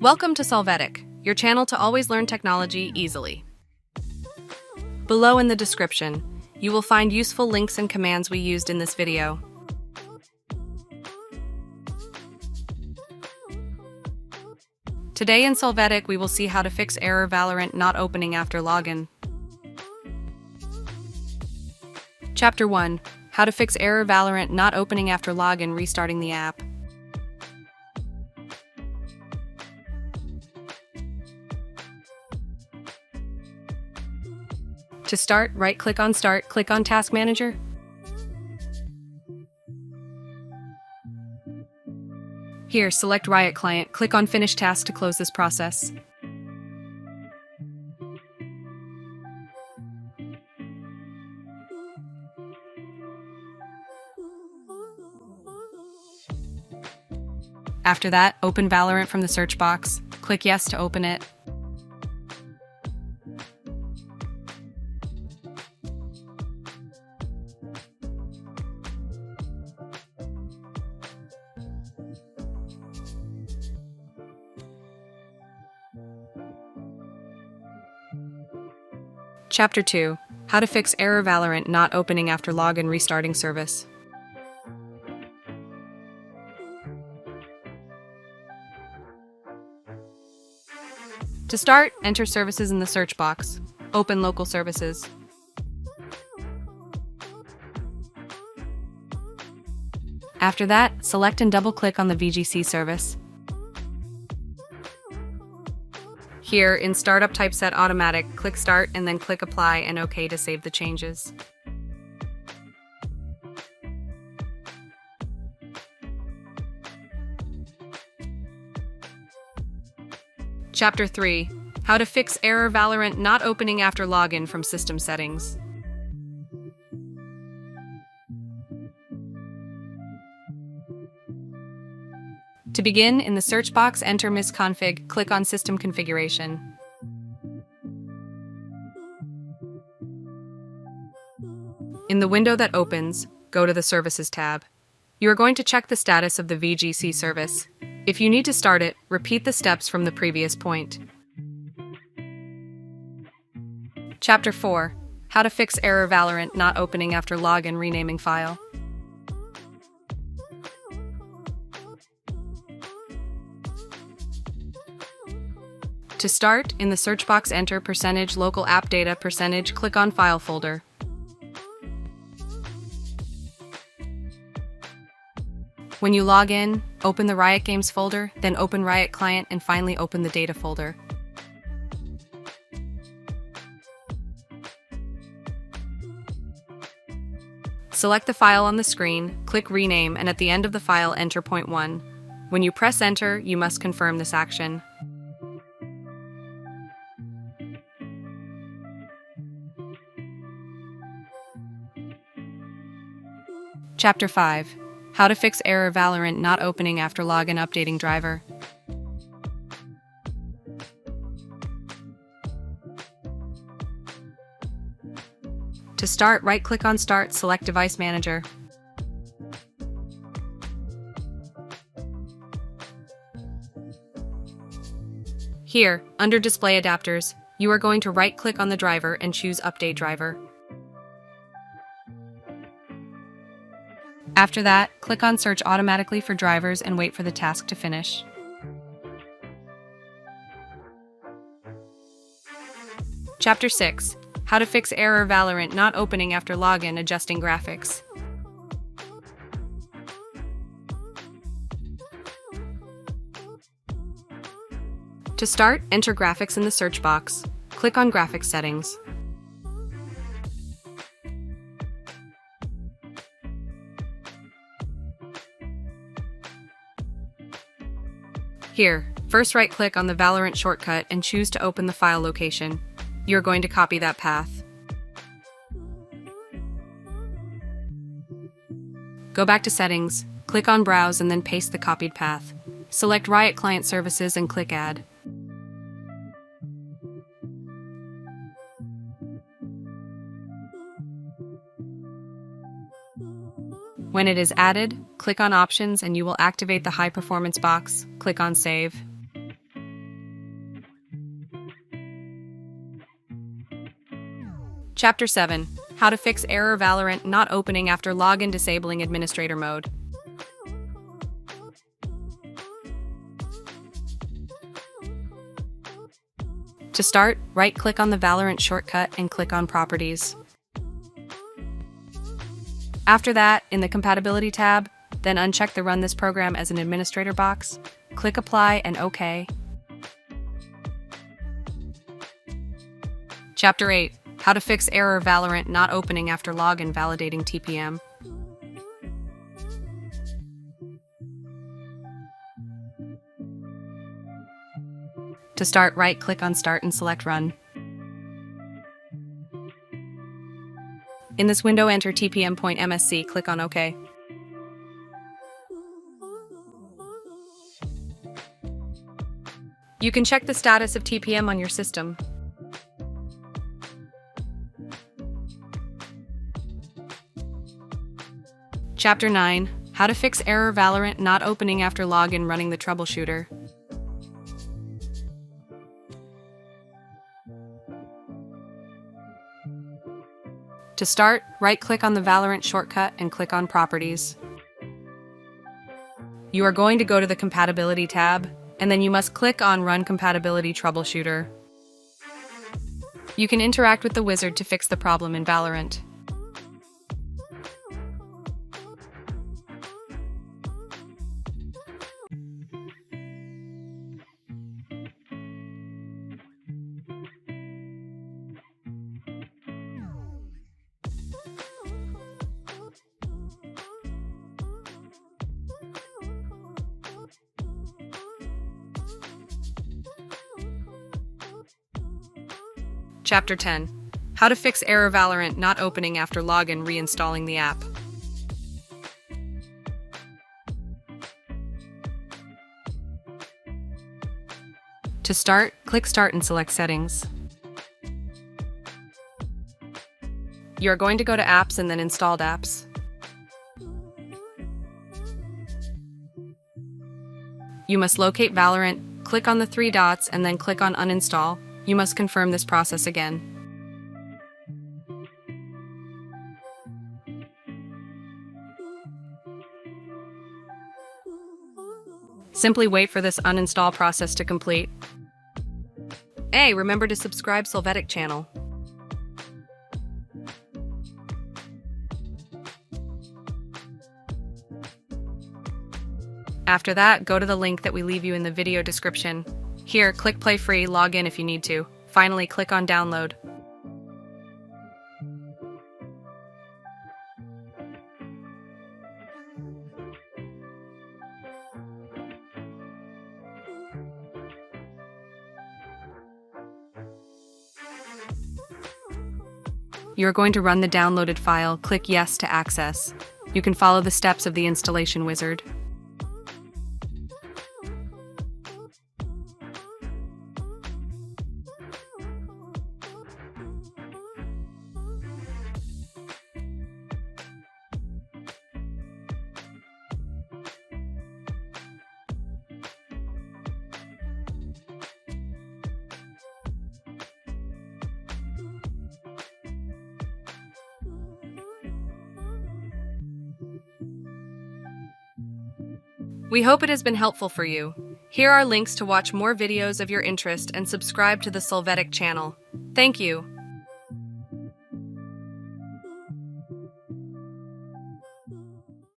Welcome to Solvetic, your channel to always learn technology easily. Below in the description, you will find useful links and commands we used in this video. Today in Solvetic, we will see how to fix error Valorant not opening after login. Chapter 1. How to fix error Valorant not opening after login restarting the app. To start, right-click on Start, click on Task Manager. Here, select Riot Client, click on Finish Task to close this process. After that, open Valorant from the search box. Click Yes to open it. Chapter 2. How to fix error Valorant not opening after login restarting service. To start, enter services in the search box. Open local services. After that, select and double-click on the VGC service. Here, in Startup Typeset Automatic, click Start and then click Apply and OK to save the changes. Chapter 3. How to fix error Valorant not opening after login from system settings. To begin, in the search box, enter misconfig, click on System Configuration. In the window that opens, go to the Services tab. You are going to check the status of the VGC service. If you need to start it, repeat the steps from the previous point. Chapter 4. How to fix error Valorant not opening after login renaming file. To start, in the search box enter %local app data %, click on File folder. When you log in, open the Riot Games folder, then open Riot Client and finally open the Data folder. Select the file on the screen, click Rename, and at the end of the file enter .1. When you press Enter, you must confirm this action. Chapter 5. How to fix error Valorant not opening after login updating driver. To start, right-click on Start, select Device Manager. Here, under Display Adapters, you are going to right-click on the driver and choose Update Driver. After that, click on Search automatically for drivers and wait for the task to finish. Chapter 6. How to fix error Valorant not opening after login adjusting graphics. To start, enter graphics in the search box. Click on Graphics Settings. Here, first right-click on the Valorant shortcut and choose to open the file location. You're going to copy that path. Go back to Settings, click on Browse and then paste the copied path. Select Riot Client Services and click Add. When it is added, click on Options and you will activate the High Performance box. Click on Save. Chapter 7. How to fix error Valorant not opening after login disabling administrator mode. To start, right-click on the Valorant shortcut and click on Properties. After that, in the Compatibility tab, then uncheck the Run this program as an administrator box, click Apply and OK. Chapter 8. How to fix error Valorant not opening after login validating TPM. To start, right-click on Start and select Run. In this window, enter tpm.msc, click on OK. You can check the status of TPM on your system. Chapter 9. How to fix error Valorant not opening after login running the troubleshooter. To start, right-click on the Valorant shortcut and click on Properties. You are going to go to the Compatibility tab, and then you must click on Run Compatibility Troubleshooter. You can interact with the wizard to fix the problem in Valorant. Chapter 10. How to fix error Valorant not opening after login reinstalling the app. To start, click Start and select Settings. You are going to go to Apps and then Installed Apps. You must locate Valorant, click on the three dots, and then click on Uninstall. You must confirm this process again. Simply wait for this uninstall process to complete. Hey, remember to subscribe Solvetic channel. After that, go to the link that we leave you in the video description. Here, click Play Free, log in if you need to. Finally, click on Download. You are going to run the downloaded file, click Yes to access. You can follow the steps of the installation wizard. We hope it has been helpful for you. Here are links to watch more videos of your interest and subscribe to the Solvetic channel. Thank you.